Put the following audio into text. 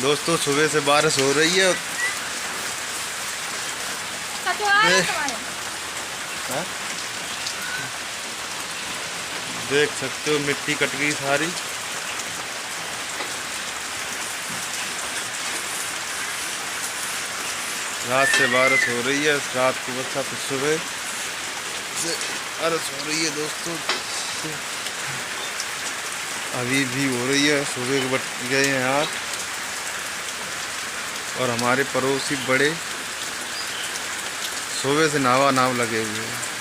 दोस्तों सुबह से बारिश हो रही है। हाँ? देख सकते हो मिट्टी कट गई सारी। रात से बारिश हो रही है, रात को बच्चा फिर सुबह से बारिश हो रही है दोस्तों। अभी भी हो रही है, सुबह के बच गए हैं 8 और हमारे पड़ोसी बड़े सुबह से नावा नाव लगे हुए हैं।